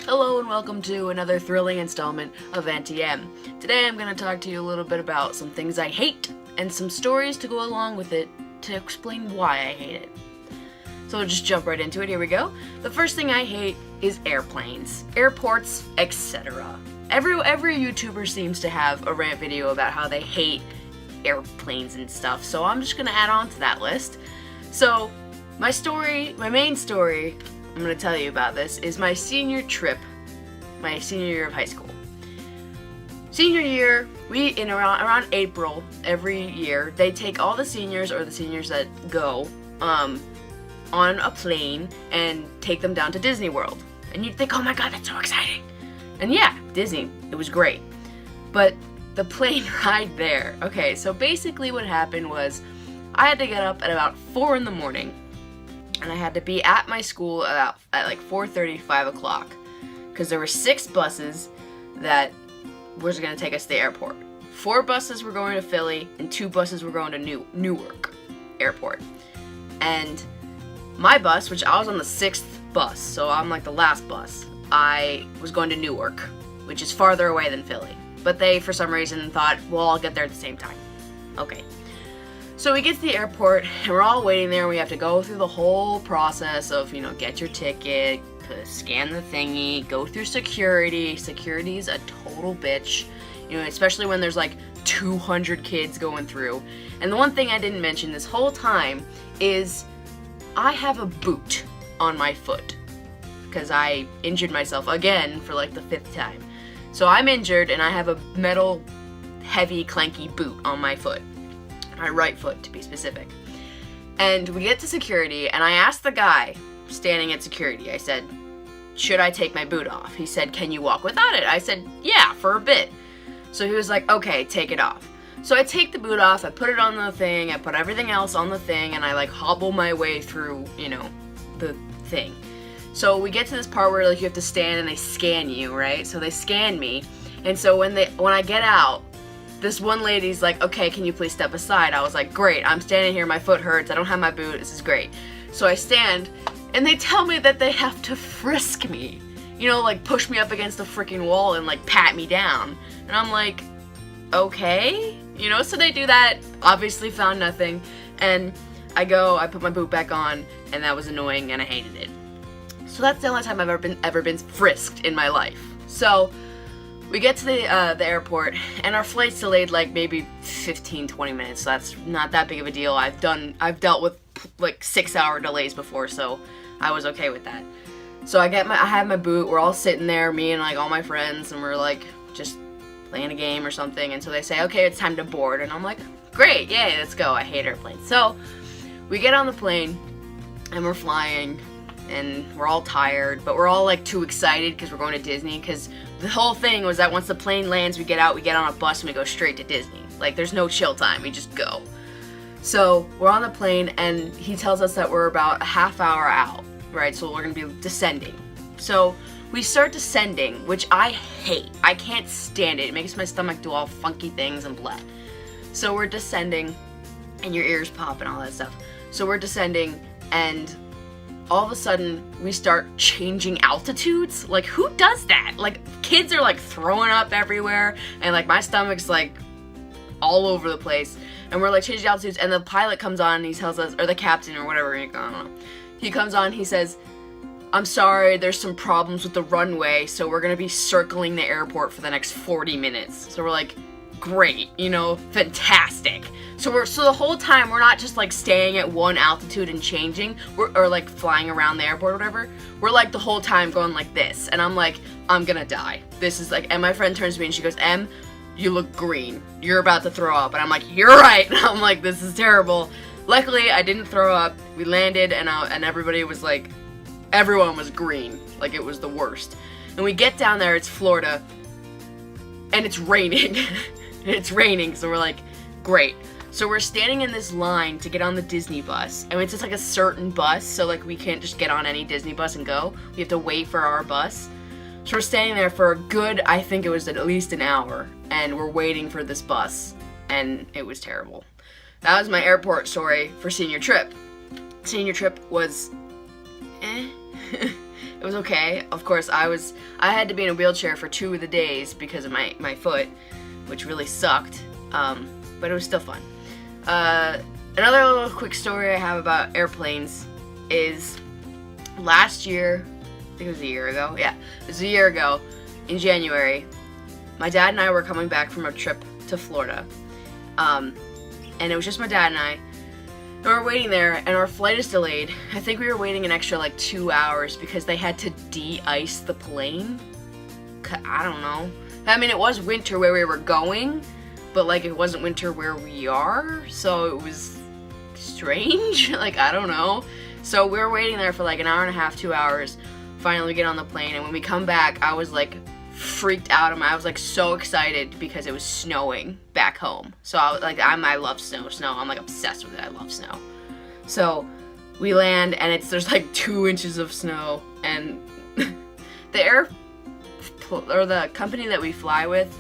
Hello and welcome to another thrilling installment of NTM. Today I'm going to talk to you a little bit about some things I hate and some stories to go along with it to explain why I hate it. So we'll just jump right into it. Here we go. The first thing I hate is airplanes, airports, etc. Every YouTuber seems to have a rant video about how they hate airplanes and stuff, so I'm just going to add on to that list. So my main story I'm going to tell you about this is my senior trip, my senior year of high school. Senior year, around April every year, they take all the seniors or the seniors that go on a plane and take them down to Disney World. And you'd think, oh my god, that's so exciting. And yeah, Disney, it was great. But the plane ride there, okay, so basically what happened was I had to get up at about 4 in the morning. And I had to be at my school at like 4:30, 5 o'clock. Because there were 6 buses that was going to take us to the airport. 4 buses were going to Philly, and 2 buses were going to Newark Airport. And my bus, which I was on the 6th bus, so I'm like the last bus, I was going to Newark, which is farther away than Philly. But they, for some reason, thought, well, I'll get there at the same time. Okay. So we get to the airport, and we're all waiting there, and we have to go through the whole process of, get your ticket, scan the thingy, go through security. Security's a total bitch, especially when there's like 200 kids going through. And the one thing I didn't mention this whole time is I have a boot on my foot, because I injured myself again for like the 5th time. So I'm injured, and I have a metal, heavy, clanky boot on my foot. My right foot, to be specific. And we get to security, and I asked the guy standing at security, I said, should I take my boot off? He said, can you walk without it? I said, yeah, for a bit. So he was like, okay, take it off. So I take the boot off, I put it on the thing, I put everything else on the thing, and I like hobble my way through, the thing. So we get to this part where like you have to stand and they scan you, right? So they scan me, and so when I get out, this one lady's like, okay, can you please step aside? I was like, great, I'm standing here, my foot hurts, I don't have my boot, this is great. So I stand, and they tell me that they have to frisk me. Like push me up against the freaking wall and like pat me down. And I'm like, okay? So they do that, obviously found nothing, and I put my boot back on, and that was annoying, and I hated it. So that's the only time I've ever been frisked in my life. So we get to the airport, and our flight's delayed like maybe 15-20 minutes, so that's not that big of a deal. I've dealt with like 6-hour delays before, so I was okay with that. So I have my boot, we're all sitting there, me and like all my friends, and we're like just playing a game or something, and so they say, okay, it's time to board, and I'm like, great, yay, let's go, I hate airplanes. So we get on the plane, and we're flying, and we're all tired, but we're all like too excited because we're going to Disney, because the whole thing was that once the plane lands, we get out, we get on a bus, and we go straight to Disney. Like, there's no chill time, we just go. So we're on the plane, and he tells us that we're about a half hour out, right? So we're gonna be descending. So we start descending, which I hate. I can't stand it. It makes my stomach do all funky things and blah. So we're descending, and your ears pop and all that stuff. So we're descending, and all of a sudden, we start changing altitudes. Like, who does that? Like, kids are, like, throwing up everywhere, and, like, my stomach's, like, all over the place. And we're, like, changing altitudes, and the pilot comes on, and he tells us, or the captain, or whatever, I don't know. He comes on, he says, I'm sorry, there's some problems with the runway, so we're gonna be circling the airport for the next 40 minutes. So we're like, great, fantastic. So the whole time we're not just like staying at one altitude and changing, or like flying around the airport or whatever. We're like the whole time going like this, and I'm like, I'm gonna die. This is like, and my friend turns to me and she goes, Em, you look green. You're about to throw up. And I'm like, you're right. And I'm like, this is terrible. Luckily, I didn't throw up. We landed, and everybody was like, everyone was green. Like, it was the worst. And we get down there, it's Florida, and it's raining. It's raining, so we're like, great. So we're standing in this line to get on the Disney bus, and it's just like a certain bus, so like we can't just get on any Disney bus and go. We have to wait for our bus. So we're standing there for a good, I think it was at least an hour, and we're waiting for this bus, and it was terrible. That was my airport story for senior trip. Senior trip was it was okay. Of course, I had to be in a wheelchair for 2 of the days because of my foot, which really sucked, but it was still fun. Another little quick story I have about airplanes is last year, I think it was a year ago, yeah, it was a year ago, in January, my dad and I were coming back from a trip to Florida, and it was just my dad and I, and we were waiting there, and our flight is delayed. I think we were waiting an extra like 2 hours because they had to de-ice the plane. I don't know. I mean, it was winter where we were going, but like it wasn't winter where we are, so it was strange. Like, I don't know. So we were waiting there for like an hour and a half, 2 hours. Finally we get on the plane, and when we come back, I was like freaked out. I was like so excited because it was snowing back home. So I was like, I love snow. I'm like obsessed with it. I love snow. So we land, and there's like 2 inches of snow, and the company that we fly with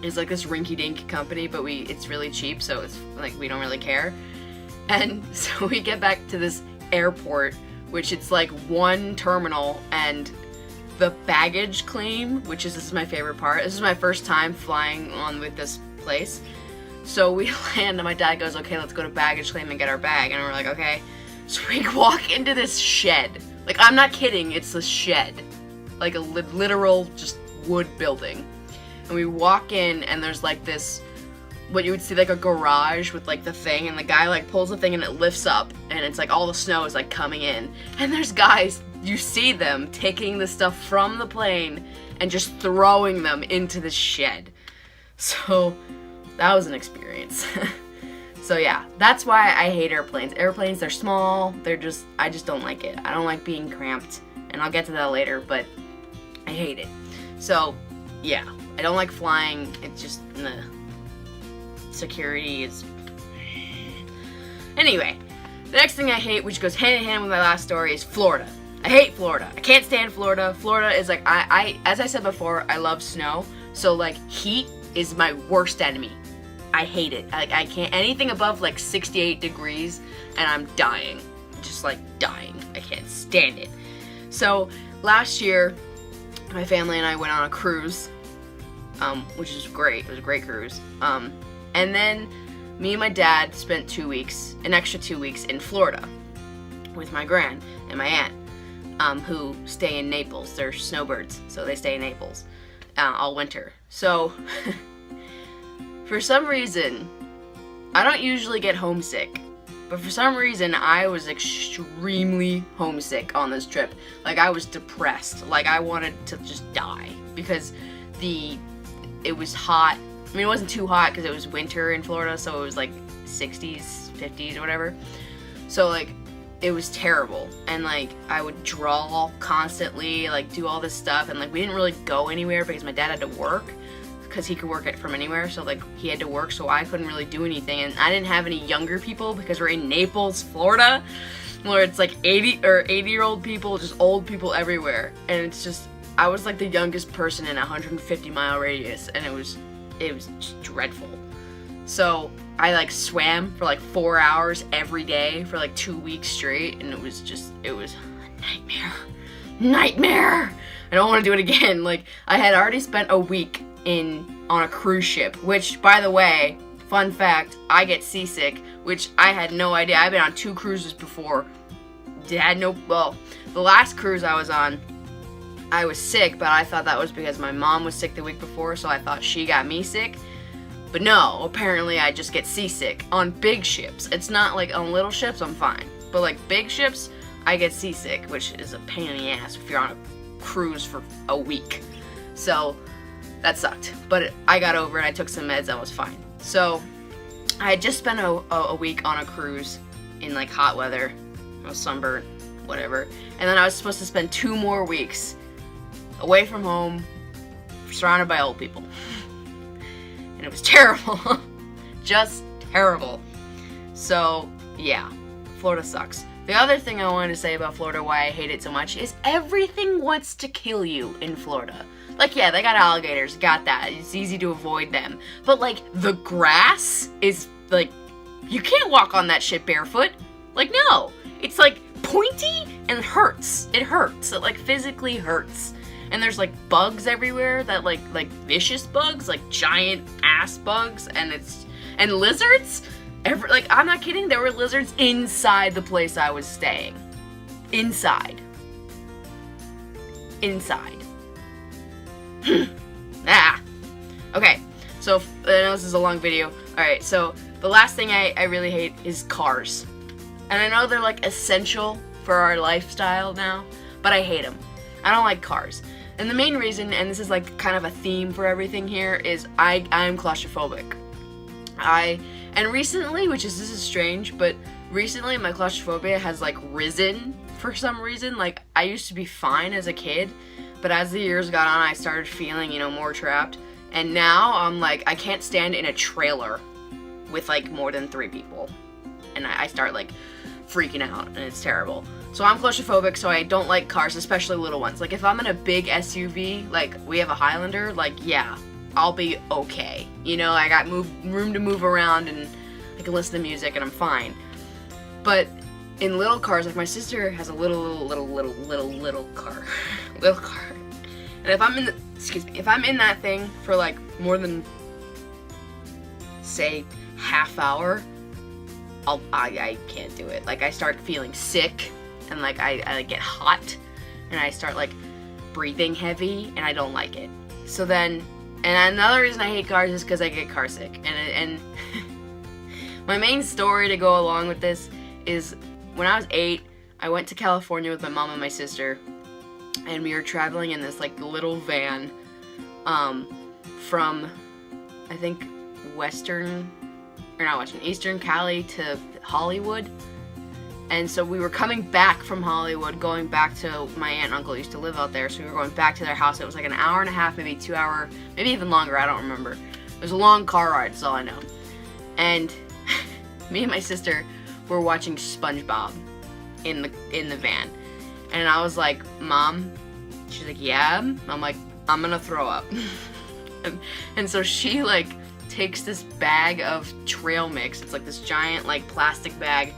is like this rinky-dink company, but it's really cheap, so it's like we don't really care. And so we get back to this airport, which it's like one terminal, and the baggage claim, this is my favorite part. This is my first time flying on with this place. So we land, and my dad goes, okay, let's go to baggage claim and get our bag. And we're like, okay. So we walk into this shed. Like, I'm not kidding, it's a shed. Like a literal just wood building. And we walk in, and there's like this, what you would see like a garage with like the thing, and the guy like pulls the thing and it lifts up, and it's like all the snow is like coming in. And there's guys, you see them taking the stuff from the plane and just throwing them into the shed. So that was an experience. So yeah, that's why I hate airplanes. Airplanes, they're small, I just don't like it. I don't like being cramped, and I'll get to that later, but I hate it. So yeah, I don't like flying. It's just, security is... Anyway, the next thing I hate, which goes hand in hand with my last story, is Florida. I hate Florida. I can't stand Florida. Florida is like, as I said before, I love snow, so like heat is my worst enemy. I hate it. Like, I can't, anything above like 68 degrees and I'm dying. Just like dying. I can't stand it. So last year, my family and I went on a cruise, which is great. It was a great cruise. And then me and my dad spent 2 weeks, an extra 2 weeks in Florida with my gran and my aunt, who stay in Naples. They're snowbirds, so they stay in Naples all winter. So for some reason, I don't usually get homesick, but for some reason I was extremely homesick on this trip. Like, I was depressed. Like, I wanted to just die because it was hot. I mean, it wasn't too hot because it was winter in Florida, so it was like 60s, 50s or whatever. So like, it was terrible, and like I would draw constantly, like do all this stuff, and like we didn't really go anywhere because my dad had to work, because he could work it from anywhere, so like he had to work, so I couldn't really do anything, and I didn't have any younger people because we're in Naples, Florida, where it's like 80-year-old people, just old people everywhere, and it's just, I was like the youngest person in a 150-mile radius, and it was just dreadful. So I like swam for like 4 hours every day for like 2 weeks straight, and it was a nightmare. I don't want to do it again. Like, I had already spent a week on a cruise ship, which, by the way, fun fact, I get seasick, which I had no idea. I've been on 2 cruises before. The last cruise I was on, I was sick, but I thought that was because my mom was sick the week before, so I thought she got me sick. But no, apparently I just get seasick on big ships. It's not like on little ships, I'm fine. But like big ships, I get seasick, which is a pain in the ass if you're on a cruise for a week. So that sucked. But I got over it, I took some meds, I was fine. So I had just spent a week on a cruise in like hot weather. I was sunburned, whatever. And then I was supposed to spend 2 more weeks away from home, surrounded by old people. And it was terrible. Just terrible. So, yeah, Florida sucks. The other thing I wanted to say about Florida, why I hate it so much, is everything wants to kill you in Florida. Like, yeah, they got alligators, got that. It's easy to avoid them. But, like, the grass is, like, you can't walk on that shit barefoot. Like, no. It's, like, pointy and it hurts. It hurts. It like physically hurts. And there's like bugs everywhere that like vicious bugs, like giant ass bugs, and lizards. Like, I'm not kidding, there were lizards inside the place I was staying. Inside. Okay, so I know this is a long video. Alright, so the last thing I really hate is cars. And I know they're like essential for our lifestyle now, but I hate them. I don't like cars. And the main reason, and this is like kind of a theme for everything here, is I'm claustrophobic. And recently, this is strange, but recently my claustrophobia has like risen for some reason. Like, I used to be fine as a kid, but as the years got on, I started feeling, more trapped. And now I'm like, I can't stand in a trailer with like more than 3 people. And I start like freaking out, and it's terrible. So I'm claustrophobic, so I don't like cars, especially little ones. Like, if I'm in a big SUV, like we have a Highlander, like, yeah, I'll be okay. I got room to move around, and I can listen to music, and I'm fine. But in little cars, like my sister has a little car. Little car. And if I'm in that thing for like more than, say, half hour, I can't do it. Like, I start feeling sick, and like I get hot, and I start like breathing heavy, and I don't like it. So then, and another reason I hate cars is because I get car sick. And my main story to go along with this is when I was 8, I went to California with my mom and my sister, and we were traveling in this like little van from, I think, Eastern Cali to Hollywood. And so we were coming back from Hollywood, going back to my aunt and uncle used to live out there, so we were going back to their house. It was like an hour and a half, maybe 2 hour, maybe even longer, I don't remember. It was a long car ride, that's all I know. And me and my sister were watching SpongeBob in the van. And I was like, Mom? She's like, yeah? I'm like, I'm gonna throw up. and so she like takes this bag of trail mix, it's like this giant like plastic bag,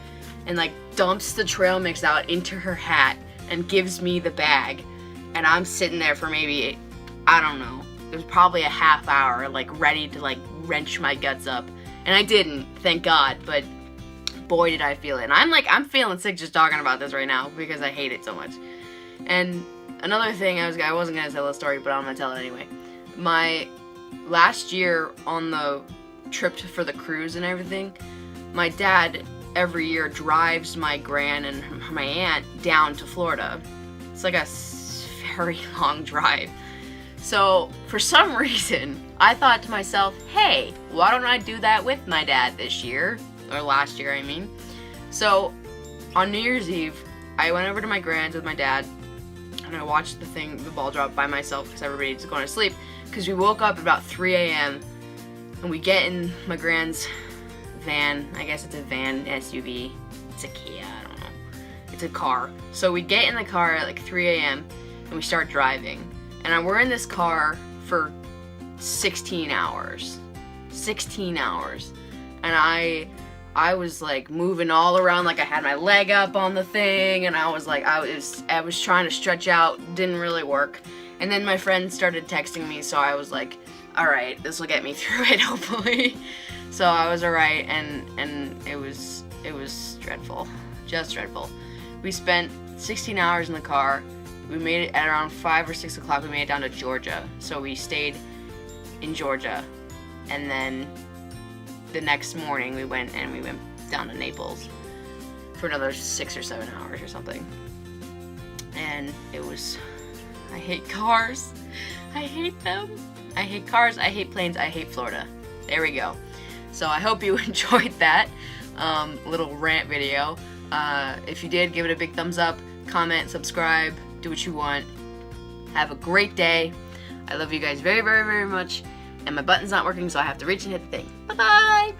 and like dumps the trail mix out into her hat and gives me the bag. And I'm sitting there for maybe, I don't know, it was probably a half hour, like ready to like wrench my guts up. And I didn't, thank God, but boy did I feel it. And I'm feeling sick just talking about this right now because I hate it so much. And another thing, I wasn't gonna tell the story, but I'm gonna tell it anyway. My last year on the trip for the cruise and everything, my dad every year drives my gran and my aunt down to Florida. It's like a very long drive. So for some reason, I thought to myself, hey, why don't I do that with my dad this year? Or last year, I mean. So on New Year's Eve, I went over to my gran's with my dad, and I watched the ball drop by myself because everybody's going to sleep. Because we woke up about 3 a.m. and we get in my gran's van. I guess it's a van SUV. It's a Kia, I don't know. It's a car. So we get in the car at like 3 a.m. and we start driving. And we're in this car for 16 hours. 16 hours. And I was like moving all around, like I had my leg up on the thing, and I was trying to stretch out, didn't really work. And then my friend started texting me, so I was like, all right, this will get me through it, hopefully. So I was all right, and it was dreadful, just dreadful. We spent 16 hours in the car. We made it at around 5 or 6 o'clock. We made it down to Georgia, so we stayed in Georgia, and then the next morning we went down to Naples for another 6 or 7 hours or something. And I hate cars. I hate them. I hate cars, I hate planes, I hate Florida. There we go. So I hope you enjoyed that little rant video. If you did, give it a big thumbs up, comment, subscribe, do what you want. Have a great day. I love you guys very, very, very much. And my button's not working, so I have to reach and hit the thing. Bye-bye!